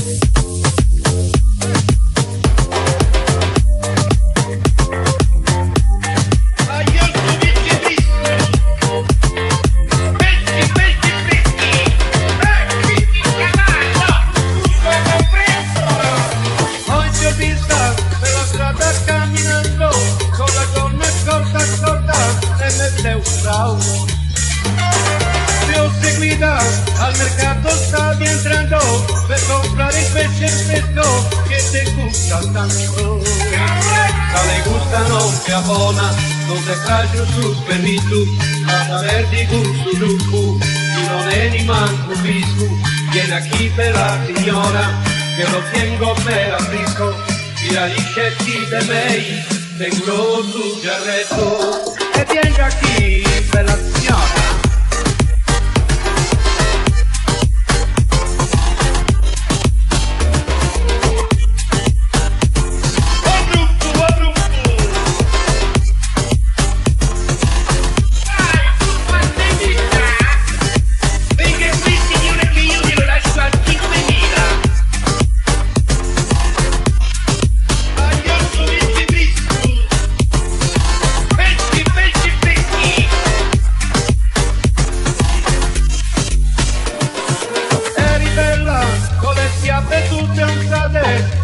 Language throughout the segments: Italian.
Mi ho seguita al mercato, stavi entrando per comprare il pesce fresco che te gusta tanto. Se le gusta non ti abbona, non te fragio sul perrito, la verdi gusto lupo, chi non è ni manco bisco, viene qui per la signora, che lo tengo per abbrisco, i radicetti de mei, tengo su Giarrettu. E vieni qui per la signora.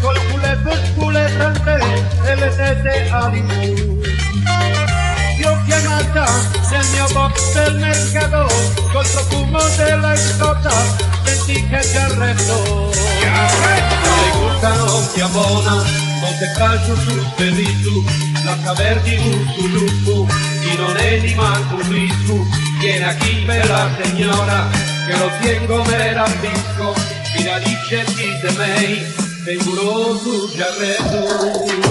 Col culetto spulettante e le tette all'insù. Ti ho chiamata nel mio box del mercato, col profumo della scotta, senti che Giarrettu. Le gusta non ti abbona, non te calcio sul perrito, la verdi gusto lupo, chi non è ni manco un risco, viene qui per la signora, che lo tengo per abbisco, mi radicetti de mei, vengo su Giarrettu.